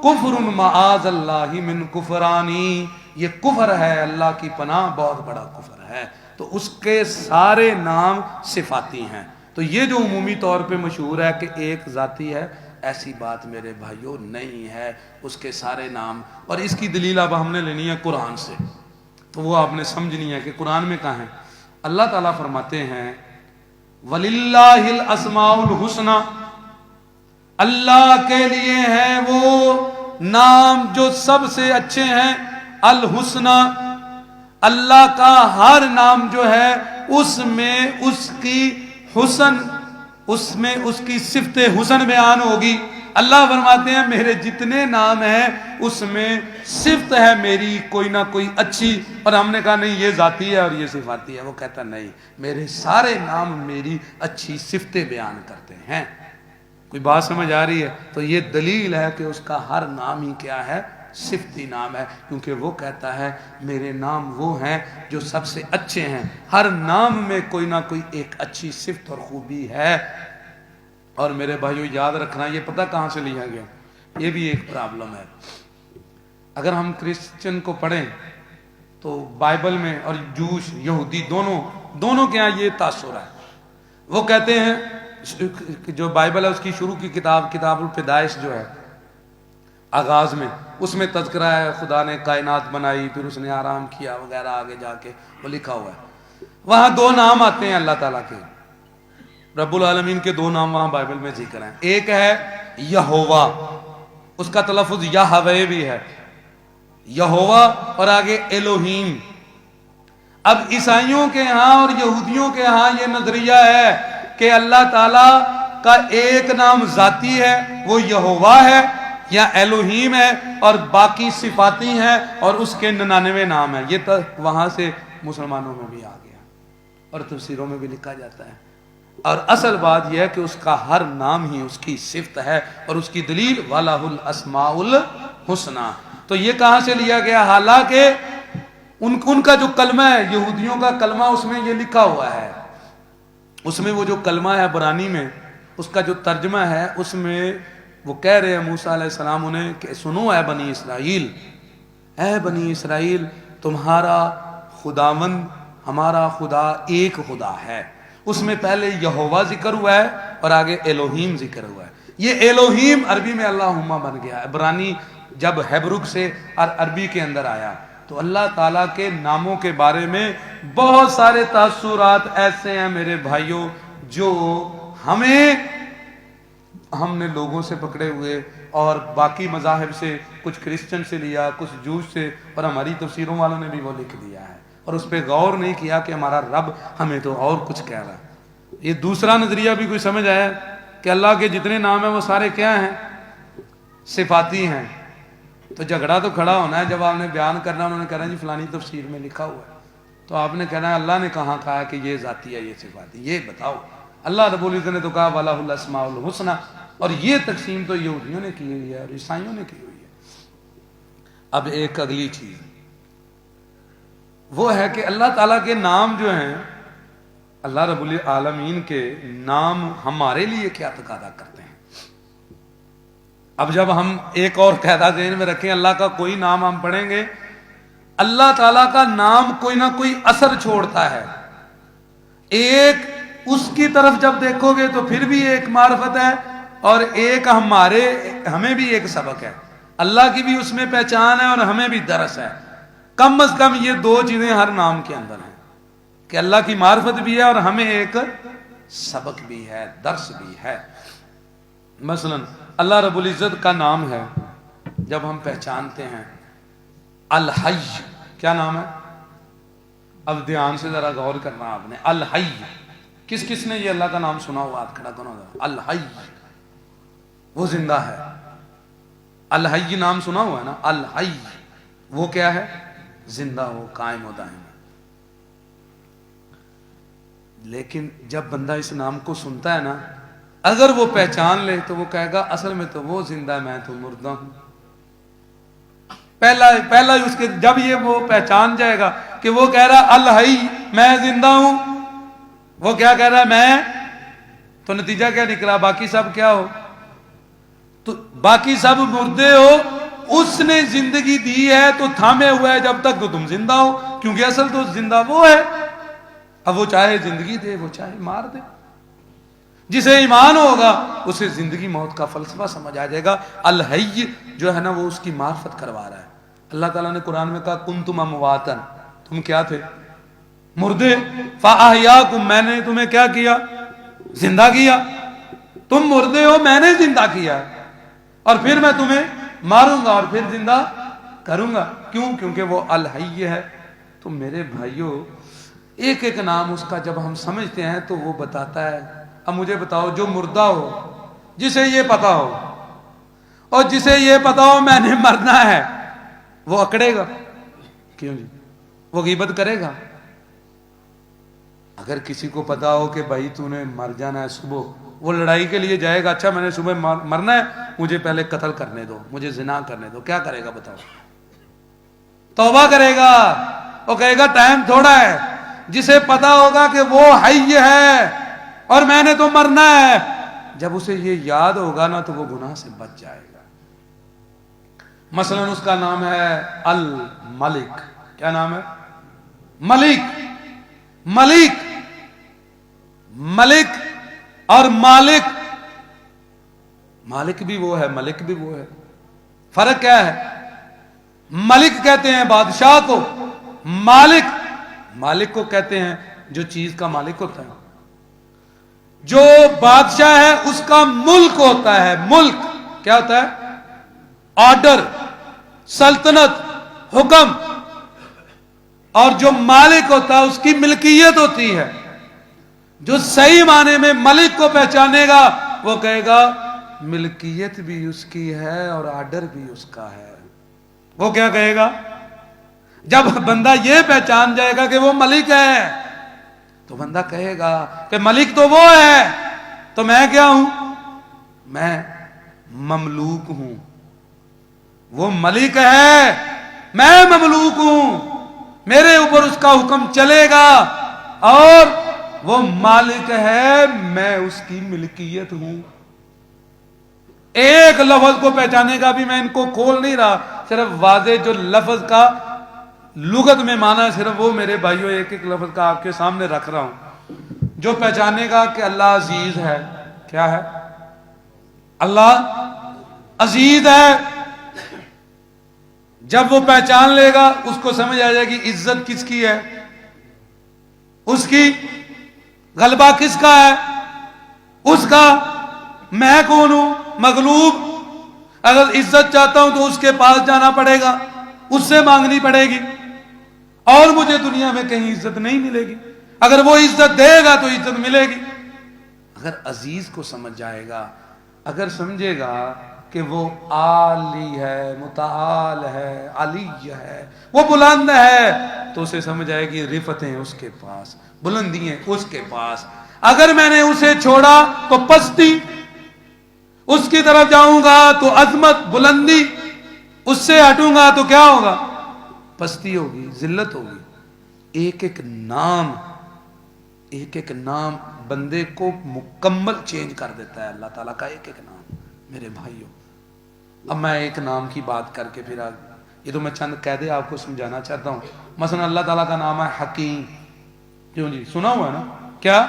کفر معاذ اللہ من کفرانی، یہ کفر ہے، اللہ کی پناہ بہت بڑا کفر ہے۔ تو اس کے سارے نام صفاتی ہیں۔ تو یہ جو عمومی طور پہ مشہور ہے کہ ایک ذاتی ہے، ایسی بات میرے بھائیوں نہیں ہے، اس کے سارے نام، اور اس کی دلیل اب ہم نے لینی ہے قرآن سے، تو وہ آپ نے سمجھنی ہے کہ قرآن میں کہاں ہے۔ اللہ تعالیٰ فرماتے ہیں وَلِلَّهِ الْأَسْمَاءُ الْحُسْنَى، اللہ کے لیے ہیں وہ نام جو سب سے اچھے ہیں، الحسنہ، اللہ کا ہر نام جو ہے اس میں اس کی حسن، اس میں اس کی صفت حسن بیان ہوگی۔ اللہ فرماتے ہیں میرے جتنے نام ہیں اس میں صفت ہے میری کوئی نہ کوئی اچھی، اور ہم نے کہا نہیں یہ ذاتی ہے اور یہ صفاتی ہے، وہ کہتا نہیں میرے سارے نام میری اچھی صفتیں بیان کرتے ہیں۔ کوئی بات سمجھ آ رہی ہے؟ تو یہ دلیل ہے کہ اس کا ہر نام ہی کیا ہے؟ صفتی نام ہے، کیونکہ وہ کہتا ہے میرے نام وہ ہیں جو سب سے اچھے ہیں، ہر نام میں کوئی نہ کوئی ایک اچھی صفت اور خوبی ہے۔ اور میرے بھائیو یاد رکھنا، یہ پتہ کہاں سے لیا گیا؟ یہ بھی ایک پرابلم ہے۔ اگر ہم کرسچن کو پڑھیں تو بائبل میں، اور جوش یہودی دونوں کے ہاں یہ تاثر ہے، وہ کہتے ہیں جو بائبل ہے اس کی شروع کی کتاب الپیدائش جو ہے، آغاز میں اس میں تذکرہ ہے خدا نے کائنات بنائی، پھر اس نے آرام کیا وغیرہ، آگے جا کے وہ لکھا ہوا ہے۔ وہاں دو نام آتے ہیں اللہ تعالیٰ کے، رب العالمین کے دو نام وہاں بائبل میں ذکر ہیں۔ ایک ہے یہوہ، اس کا تلفظ یہوہ بھی ہے، یہوہ، اور آگے الوہیم۔ اب عیسائیوں کے ہاں اور یہودیوں کے ہاں یہ نظریہ ہے کہ اللہ تعالیٰ کا ایک نام ذاتی ہے وہ یہوہ ہے یا الوہیم ہے، اور باقی صفاتی ہیں اور اس کے 99 نام ہیں۔ یہ تو وہاں سے مسلمانوں میں بھی آ گیا اور تفسیروں میں بھی لکھا جاتا ہے، اور اصل بات یہ ہے کہ اس کا ہر نام ہی اس کی صفت ہے، اور اس کی دلیل وَلَهُ الْأَسْمَاءُ الْحُسْنَى۔ تو یہ کہاں سے لیا گیا؟ حالانکہ ان کا جو کلمہ ہے، یہودیوں کا کلمہ، اس میں یہ لکھا ہوا ہے، اس میں وہ جو کلمہ ہے عبرانی میں، اس کا جو ترجمہ ہے اس میں وہ کہہ رہے ہیں موسیٰ علیہ السلام انہیں کہ سنو اے بنی اسرائیل، اے بنی اسرائیل تمہارا خداوند ہمارا خدا ایک خدا ہے۔ اس میں پہلے یہوہ ذکر ہوا ہے اور آگے الوہیم ذکر ہوا ہے۔ یہ الوہیم عربی میں اللہم بن گیا، عبرانی جب ہیبرک سے عربی کے اندر آیا تو اللہ تعالیٰ کے ناموں کے بارے میں بہت سارے تاثرات ایسے ہیں میرے بھائیوں جو ہم نے لوگوں سے پکڑے ہوئے، اور باقی مذاہب سے، کچھ کرسچن سے لیا، کچھ جوش سے، اور ہماری تفسیروں والوں نے بھی وہ لکھ دیا ہے، اور اس پہ غور نہیں کیا کہ ہمارا رب ہمیں تو اور کچھ کہہ رہا ہے۔ یہ دوسرا نظریہ بھی کوئی سمجھ آیا کہ اللہ کے جتنے نام ہیں وہ سارے کیا ہیں؟ صفاتی ہیں۔ تو جھگڑا تو کھڑا ہونا ہے جب آپ نے بیان کرنا، انہوں نے کہنا جی فلانی تفسیر میں لکھا ہوا ہے، تو آپ نے کہنا ہے اللہ نے کہاں کہا ہے کہ یہ ذاتی ہے یہ صفاتی، یہ بتاؤ۔ اللہ رب العزت نے تو کہا وَلَهُ الْأَسْمَاءُ الْحُسْنَى، اور یہ تقسیم تو یہودیوں نے کی ہوئی ہے اور عیسائیوں نے کی ہوئی ہے۔ اب ایک اگلی چیز وہ ہے کہ اللہ تعالیٰ کے نام جو ہیں، اللہ رب العالمین کے نام ہمارے لیے کیا تقاضا کرتے ہیں۔ اب جب ہم ایک اور قاعدہ ذہن میں رکھیں، اللہ کا کوئی نام ہم پڑھیں گے، اللہ تعالیٰ کا نام کوئی نہ کوئی اثر چھوڑتا ہے۔ ایک اس کی طرف جب دیکھو گے تو پھر بھی ایک معرفت ہے، اور ایک ہمیں بھی ایک سبق ہے، اللہ کی بھی اس میں پہچان ہے اور ہمیں بھی درس ہے. کم از کم یہ دو چیزیں ہر نام کے اندر ہیں کہ اللہ کی معرفت بھی ہے اور ہمیں ایک سبق بھی ہے، درس بھی ہے. مثلا اللہ رب العزت کا نام ہے، جب ہم پہچانتے ہیں الحی، کیا نام ہے؟ اب دھیان سے ذرا غور کرنا آپ نے. الحی، کس کس نے یہ اللہ کا نام سنا ہوا؟ ہاتھ کھڑا کرو. الحی، وہ زندہ ہے. الحی نام سنا ہوا ہے نا؟ الحی وہ کیا ہے؟ زندہ، وہ قائم و دائم. لیکن جب بندہ اس نام کو سنتا ہے نا، اگر وہ پہچان لے تو وہ کہے گا اصل میں تو وہ زندہ ہے، میں تو مردہ ہوں. پہلا اس کے جب یہ وہ پہچان جائے گا کہ وہ کہہ رہا الحی میں زندہ ہوں، وہ کیا کہہ رہا ہے میں، تو نتیجہ کیا نکلا؟ باقی سب کیا ہو؟ تو باقی سب مردے ہو. اس نے زندگی دی ہے تو تھامے ہوا ہے جب تک تو تم زندہ ہو، کیونکہ اصل تو زندہ وہ ہے. اب وہ چاہے زندگی دے، وہ چاہے مار دے. جسے ایمان ہوگا اسے زندگی موت کا فلسفہ سمجھ آ جائے گا. الحی جو ہے نا وہ اس کی معرفت کروا رہا ہے. اللہ تعالیٰ نے قرآن میں کہا کنتم امواتا، تم کیا تھے؟ مردے. فاحیاکم، میں نے تمہیں کیا کیا؟ زندہ کیا. تم مردے ہو، میں نے زندہ کیا، اور پھر میں تمہیں ماروں گا اور پھر زندہ کروں گا. کیوں؟ کیونکہ وہ الحی ہے. تو میرے بھائیوں، ایک ایک نام اس کا جب ہم سمجھتے ہیں تو وہ بتاتا ہے. اب مجھے بتاؤ، جو مردہ ہو، جسے یہ پتا ہو اور جسے یہ پتا ہو میں نے مرنا ہے، وہ اکڑے گا؟ کیوں جی؟ وہ غیبت کرے گا؟ اگر کسی کو پتا ہو کہ بھائی تو نے مر جانا ہے صبح، وہ لڑائی کے لیے جائے گا؟ اچھا میں نے صبح مرنا ہے، مجھے پہلے قتل کرنے دو، مجھے زنا کرنے دو. کیا کرے گا بتاؤ؟ توبہ کرے گا. وہ کہے گا ٹائم تھوڑا ہے. جسے پتا ہوگا کہ وہ حی ہے اور میں نے تو مرنا ہے، جب اسے یہ یاد ہوگا نا تو وہ گناہ سے بچ جائے گا. مثلا اس کا نام ہے الملک. کیا نام ہے؟ ملک. ملک، ملک اور مالک. مالک بھی وہ ہے، ملک بھی وہ ہے. فرق کیا ہے؟ ملک کہتے ہیں بادشاہ کو، مالک کو کہتے ہیں جو چیز کا مالک ہوتا ہے. جو بادشاہ ہے اس کا ملک ہوتا ہے. ملک کیا ہوتا ہے؟ آرڈر، سلطنت، حکم. اور جو مالک ہوتا ہے اس کی ملکیت ہوتی ہے. جو صحیح معنی میں ملک کو پہچانے گا وہ کہے گا ملکیت بھی اس کی ہے اور آرڈر بھی اس کا ہے. وہ کیا کہے گا؟ جب بندہ یہ پہچان جائے گا کہ وہ ملک ہے تو بندہ کہے گا کہ ملک تو وہ ہے، تو میں کیا ہوں؟ میں مملوک ہوں. وہ ملک ہے، میں مملوک ہوں، میرے اوپر اس کا حکم چلے گا. اور وہ مالک ہے، میں اس کی ملکیت ہوں. ایک لفظ کو پہچانے کا بھی میں ان کو کھول نہیں رہا، صرف واضح جو لفظ کا لغت میں مانا ہے صرف وہ میرے بھائیوں ایک ایک لفظ کا آپ کے سامنے رکھ رہا ہوں. جو پہچانے گا کہ اللہ عزیز ہے. کیا ہے؟ اللہ عزیز ہے. جب وہ پہچان لے گا اس کو سمجھ آ جائے گی عزت کس کی ہے، اس کی غلبہ کس کا ہے، اس کا. میں کون ہوں؟ مغلوب. اگر عزت چاہتا ہوں تو اس کے پاس جانا پڑے گا، اس سے مانگنی پڑے گی، اور مجھے دنیا میں کہیں عزت نہیں ملے گی. اگر وہ عزت دے گا تو عزت ملے گی. اگر عزیز کو سمجھ جائے گا، اگر سمجھے گا کہ وہ عالی ہے، متعال ہے، علی ہے، وہ بلند ہے، تو اسے سمجھ آئے گی رفتیں اس کے پاس، بلندیاں اس کے پاس. اگر میں نے اسے چھوڑا تو پستی، اس کی طرف جاؤں گا تو عظمت، بلندی، اس سے ہٹوں گا تو کیا ہوگا؟ پستی ہوگی، ذلت ہوگی. ایک ایک نام بندے کو مکمل چینج کر دیتا ہے. اللہ تعالیٰ کا ایک ایک نام میرے بھائیوں. اب میں ایک نام کی بات کر کے پھر یہ تو میں چند قاعدے آپ کو سمجھانا چاہتا ہوں. مثلا اللہ تعالیٰ کا نام ہے حکیم. کیوں جی؟ سنا ہوا ہے نا؟ کیا؟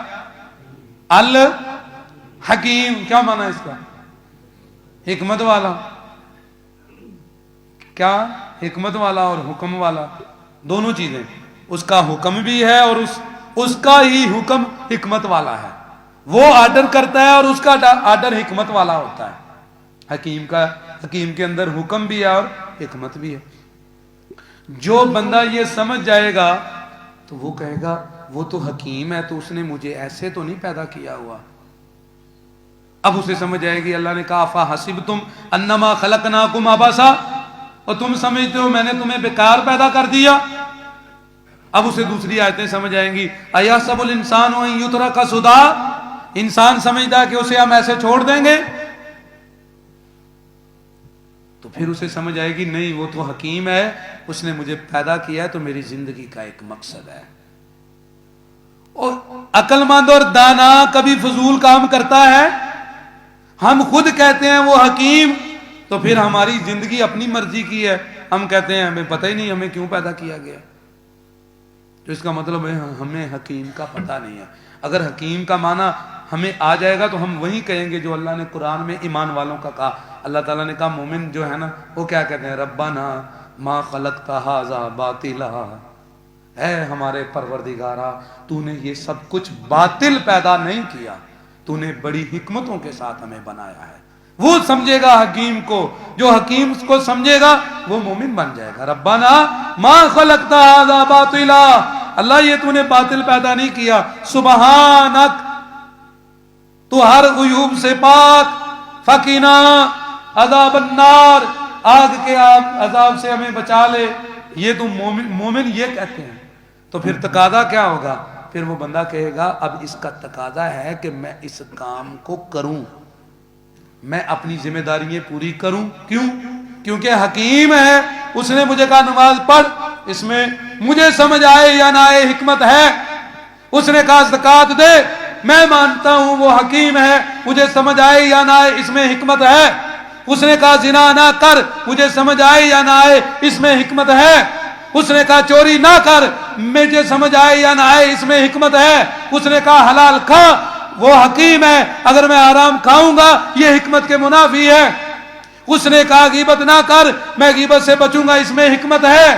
الحکیم. کیا معنی ہے اس کا؟ حکمت والا. کیا؟ حکمت والا اور حکم والا دونوں چیزیں. اس کا حکم بھی ہے اور اس کا ہی حکم حکمت والا ہے. وہ آرڈر کرتا ہے اور اس کا آرڈر حکمت والا ہوتا ہے. حکیم کے اندر حکم بھی ہے اور حکمت بھی ہے. جو بندہ یہ سمجھ جائے گا تو وہ کہے گا وہ تو حکیم ہے تو اس نے مجھے ایسے تو نہیں پیدا کیا ہوا. اب اسے سمجھ آئے گی. اللہ نے کہا فَحَسِبْتُمْ أَنَّمَا خَلَقْنَاكُمْ عَبَثًا, اور تم سمجھتے ہو میں نے تمہیں بیکار پیدا کر دیا. اب اسے دوسری آیتیں سمجھ آئیں گی. أَيَحْسَبُ الْإِنسَانُ أَن يُتْرَكَ سُدًى, انسان سمجھتا ہے کہ اسے ہم ایسے چھوڑ دیں گے. تو پھر اسے سمجھ آئے گی نہیں وہ تو حکیم ہے, اس نے مجھے پیدا کیا ہے تو میری زندگی کا ایک مقصد ہے. اور عقل مند اور دانا کبھی فضول کام کرتا ہے. ہم خود کہتے ہیں وہ حکیم, تو پھر ہماری زندگی اپنی مرضی کی ہے. ہم کہتے ہیں ہمیں پتہ ہی نہیں ہمیں کیوں پیدا کیا گیا. تو اس کا مطلب ہے ہمیں حکیم کا پتہ نہیں ہے. اگر حکیم کا معنی ہمیں آ جائے گا تو ہم وہی کہیں گے جو اللہ نے قرآن میں ایمان والوں کا کہا. اللہ تعالیٰ نے کہا مومن جو ہے نا وہ کیا کہتے ہیں, ربنا ما خلقت ھذا باطلا, اے ہمارے پروردگارا تو نے یہ سب کچھ باطل پیدا نہیں کیا, تو نے بڑی حکمتوں کے ساتھ ہمیں بنایا ہے. وہ سمجھے گا حکیم کو, جو حکیم کو سمجھے گا وہ مومن بن جائے گا. ربنا ما خلقت ھذا باطلا, اللہ یہ تو نے باطل پیدا نہیں کیا. سبحانک, تو ہر عیوب سے پاک. فقنا عذاب النار, آگ کے عذاب سے ہمیں بچا لے. یہ تو مومن یہ کہتے ہیں. تو پھر تقاضا کیا ہوگا؟ پھر وہ بندہ کہے گا اب اس کا تقاضا ہے کہ میں اس کام کو کروں, میں اپنی ذمہ داریاں پوری کروں. کیوں؟ کیونکہ حکیم ہے, اس نے مجھے کہا نماز پڑھ, اس میں مجھے سمجھ آئے یا نہ آئے حکمت ہے. اس نے کہا زکوٰۃ دے, میں مانتا ہوں وہ حکیم ہے, مجھے سمجھ آئے یا نہ آئے اس میں حکمت ہے. اس نے کہا زنا نہ کر, مجھے سمجھ آئے یا نہ آئے اس میں حکمت ہے. اس نے کہا چوری نہ کر, مجھے سمجھ آئے یا نہ آئے اس میں حکمت ہے. اس نے کہا حلال کھا, وہ حکیم ہے, اگر میں حرام کھاؤں گا یہ حکمت کے منافی ہے. اس نے کہا غیبت نہ کر, میں غیبت سے بچوں گا اس میں حکمت ہے.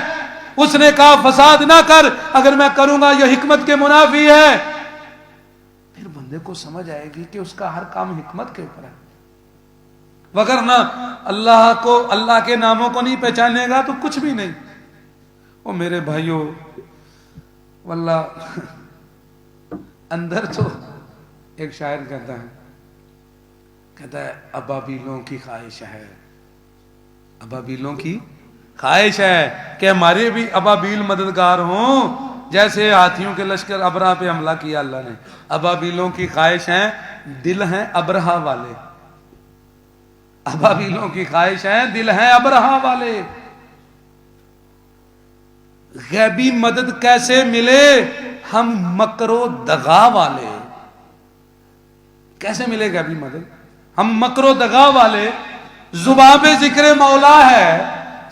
اس نے کہا فساد نہ کر, اگر میں کروں گا یہ حکمت کے منافی ہے. پھر بندے کو سمجھ آئے گی کہ اس کا ہر کام حکمت کے اوپر ہے. وگرنہ اللہ کے ناموں کو نہیں پہچانے گا تو کچھ بھی نہیں. او میرے بھائیوں, واللہ اندر تو ایک شاعر کہتا ہے ابابیلوں کی خواہش ہے, ابابیلوں کی خواہش ہے کہ ہمارے بھی ابابیل مددگار ہوں, جیسے ہاتھیوں کے لشکر ابرہا پہ حملہ کیا اللہ نے. ابابیلوں کی خواہش ہیں, دل ہیں ابرہا والے. ابابیلوں کی خواہش ہیں, دل ہیں ابرہا والے. غیبی مدد کیسے ملے؟ ہم مکر و دغا والے. کیسے ملے غیبی مدد؟ ہم مکر و دغا والے. زبان پہ ذکر مولا ہے,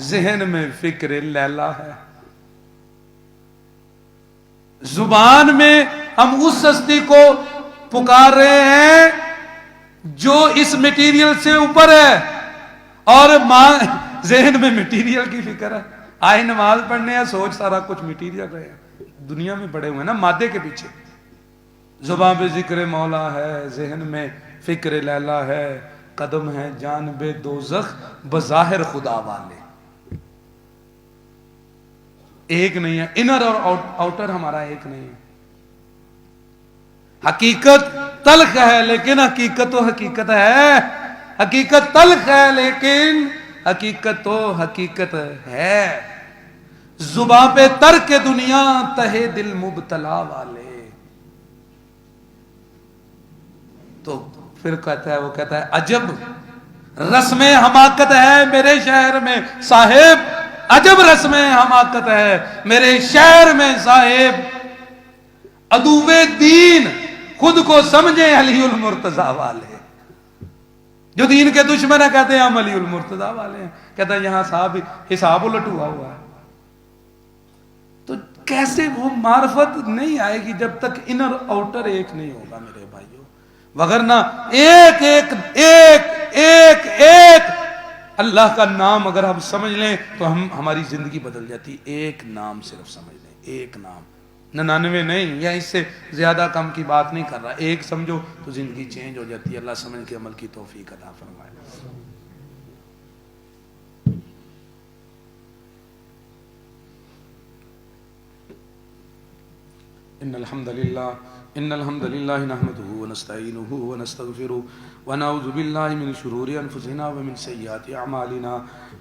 ذہن میں فکر لیلا ہے. زبان میں ہم اس ہستی کو پکار رہے ہیں جو اس میٹیریل سے اوپر ہے, اور ذہن میں میٹیریل کی فکر ہے. آئے نماز پڑھنے ہیں, سوچ سارا کچھ میٹیریل رہے ہیں, دنیا میں پڑے ہوئے ہیں نا مادے کے پیچھے. زبان پہ ذکر مولا ہے, ذہن میں فکر لیلا ہے, قدم ہے جانب دوزخ بظاہر خدا والے. ایک نہیں ہے, انر اور آؤٹر ہمارا ایک نہیں ہے. حقیقت تلخ ہے لیکن حقیقت تو حقیقت ہے. حقیقت تلخ ہے لیکن حقیقت تو حقیقت ہے. زباں پہ ترک دنیا, تہے دل مبتلا والے. تو پھر کہتا ہے عجب رسم حماقت ہے میرے شہر میں صاحب, عجب رسم حماقت ہے میرے شہر میں صاحب. عدوِ دین خود کو سمجھے علی المرتضی والے. جو دین کے دشمن ہیں کہتے ہیں ہم علی المرتضی والے ہیں. کہتا ہے یہاں صاحب حساب الٹ ہوا ہے. تو کیسے وہ معرفت نہیں آئے گی جب تک انر آؤٹر ایک نہیں ہوگا میرے بھائیوں. وگرنہ ایک ایک ایک اللہ کا نام اگر ہم سمجھ لیں تو ہماری زندگی بدل جاتی. ایک نام صرف سمجھ لیں, ایک نام, 99 نہیں یا اس سے زیادہ کم کی بات نہیں کر رہا, ایک سمجھو تو زندگی چینج ہو جاتی ہے. اللہ سمجھ کے عمل کی توفیق عطا فرمائے. ان الحمد للہ نحمده ونستعینه ونستغفره ونعوذ باللہ من شرور انفسنا ومن سیئات اعمالنا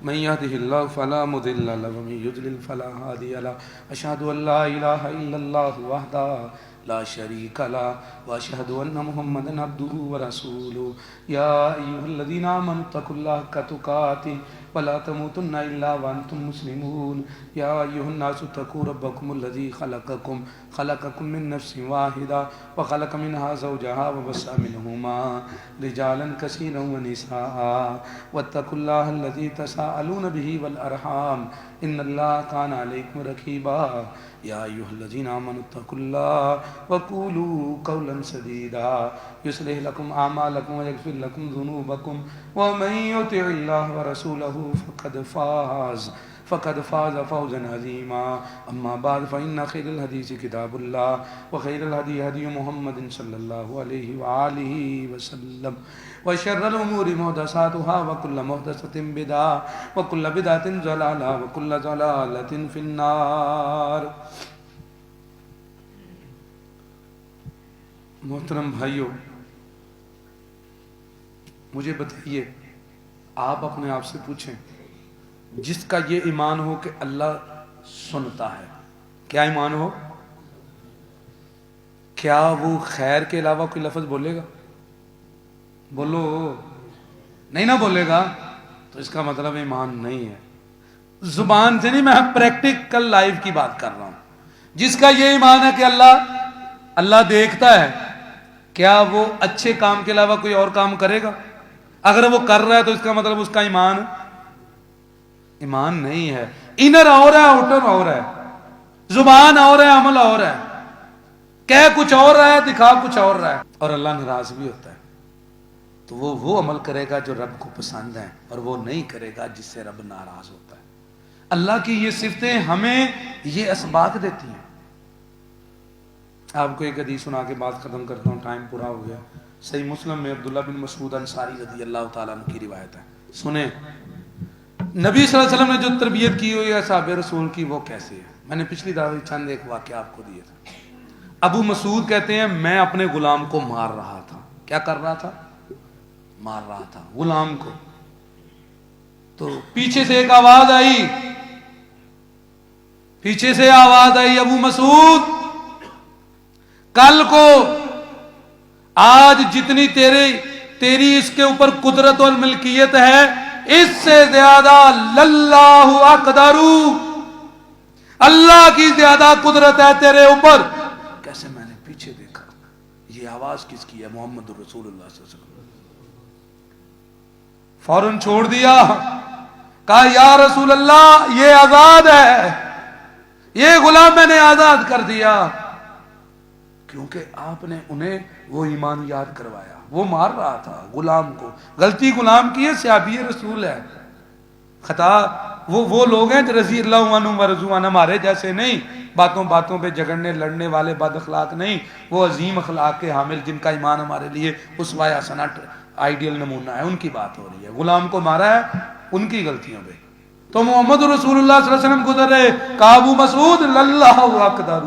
من يهده الله فلا مضل له ومن يضلل فلا هادي له اشهد ان لا اله الا الله وحده لا شريك له واشهد ان محمدا عبده ورسوله يا ايها الذين امنوا اتقوا الله حق تقاته ولا تموتن الا وانتم مسلمون. يا ايها الناس اتقوا ربكم الذي خلقكم من نفس واحده وخلق منها زوجها وبث منهما رجالا كثيرا ونساء واتقوا الله الذي تساءلون به والارحام ان الله كان عليكم رقيبا. يا أيها الذين آمنوا اتقوا الله وقولوا قولا سديدا يصلح لكم أعمالكم ويغفر لكم ذنوبكم ومن يطع الله ورسوله فقد فاز فوزا عظيما. أما بعد فإن خير الحديث كتاب الله وخير الهدي هدي محمد صلى الله عليه وآله وسلم وشر الأمور محدثاتها وكل محدثة بدعة وكل بدعة ضلالة وكل ضلالة في النار. محترم بھائیو, مجھے بتائیے, آپ اپنے آپ سے پوچھیں, جس کا یہ ایمان ہو کہ اللہ سنتا ہے, کیا ایمان ہو, کیا وہ خیر کے علاوہ کوئی لفظ بولے گا؟ بولو, نہیں نہ بولے گا تو اس کا مطلب ایمان نہیں ہے. زبان سے نہیں, میں پریکٹیکل لائف کی بات کر رہا ہوں. جس کا یہ ایمان ہے کہ اللہ دیکھتا ہے, کیا وہ اچھے کام کے علاوہ کوئی اور کام کرے گا؟ اگر وہ کر رہا ہے تو اس کا مطلب اس کا ایمان نہیں ہے. انر اور ہے, آؤٹر اور ہے, زبان اور ہے, عمل اور ہے, کہہ کچھ اور رہا ہے, دکھا کچھ اور رہا ہے. اور اللہ ناراض بھی ہوتا ہے تو وہ عمل کرے گا جو رب کو پسند ہے, اور وہ نہیں کرے گا جس سے رب ناراض ہوتا ہے. اللہ کی یہ صفتیں ہمیں یہ اسباق دیتی ہیں. آپ کو ایک حدیث سنا کے بات ختم کرتا ہوں, ٹائم پورا ہو گیا. صحیح مسلم میں عبداللہ بن مسعود انصاری رضی اللہ تعالیٰ عنہ کی روایت ہے. سنیں, نبی صلی اللہ علیہ وسلم نے جو تربیت کی ہوئی ہے صحابہ رسول کی, وہ کیسے ہے. میں نے پچھلی دفعہ چند ایک واقعہ آپ کو دیے تھے. ابو مسعود کہتے ہیں, میں اپنے غلام کو مار رہا تھا. کیا کر رہا تھا؟ مار رہا تھا غلام کو. تو پیچھے سے ایک آواز آئی, ابو مسعود, کل کو آج جتنی تیری اس کے اوپر قدرت اور ملکیت ہے, اس سے زیادہ للہ اقدر, اللہ کی زیادہ قدرت ہے تیرے اوپر. کیسے؟ میں نے پیچھے دیکھا, یہ آواز کس کی ہے؟ محمد رسول اللہ صلی اللہ علیہ وسلم. فوراً چھوڑ دیا, کہا یا رسول اللہ, یہ آزاد ہے, یہ غلام میں نے آزاد کر دیا. کیونکہ آپ نے انہیں وہ ایمان یاد کروایا. وہ مار رہا تھا غلام کو, غلطی غلام کی ہے, صحابی رسول ہے. خطا وہ لوگ ہیں جو رضی اللہ عنہ ورضوا عنہ, ہمارے جیسے نہیں, باتوں پہ جھگڑنے لڑنے والے بد اخلاق نہیں. وہ عظیم اخلاق کے حامل جن کا ایمان ہمارے لیے اسوہ حسنہ آئیڈیل نمونہ ہے, ان کی بات ہو رہی ہے. غلام کو مارا ہے ان کی غلطیوں پہ. تو محمد رسول اللہ صلی اللہ علیہ وسلم گزر رہے, کہا ابو مسعود للہ اقدر,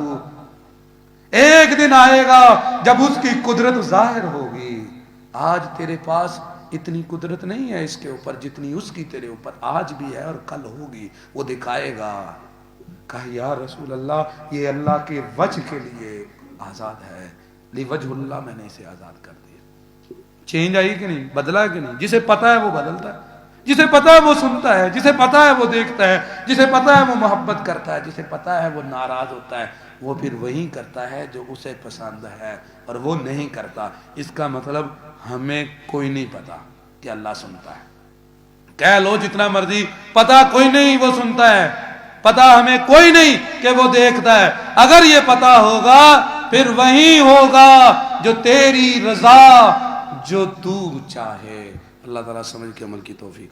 ایک دن آئے گا جب اس کی قدرت ظاہر ہوگی. آج تیرے پاس اتنی قدرت نہیں ہے اس کے اوپر جتنی اس کی تیرے اوپر آج بھی ہے اور کل ہوگی, وہ دکھائے گا. کہا یا رسول اللہ, یہ اللہ کے وجہ کے لیے آزاد ہے, لوجہ اللہ میں نے اسے آزاد کر دیا. چینج آئی کہ نہیں, بدلا ہے کہ نہیں؟ جسے پتا ہے وہ بدلتا ہے, جسے پتا ہے وہ سنتا ہے, جسے پتا ہے وہ دیکھتا ہے, جسے پتا ہے وہ محبت کرتا ہے, جسے پتا ہے وہ ناراض ہوتا ہے, وہ پھر وہی کرتا ہے جو اسے پسند ہے, اور وہ نہیں کرتا. اس کا مطلب ہمیں کوئی نہیں پتا کہ اللہ سنتا ہے. کہہ لو جتنا مرضی, پتا کوئی نہیں وہ سنتا ہے, پتا ہمیں کوئی نہیں کہ وہ دیکھتا ہے. اگر یہ پتا ہوگا پھر وہی ہوگا جو تیری رضا, جو تو چاہے. اللہ تعالیٰ سمجھ کے عمل کی توفیق عطا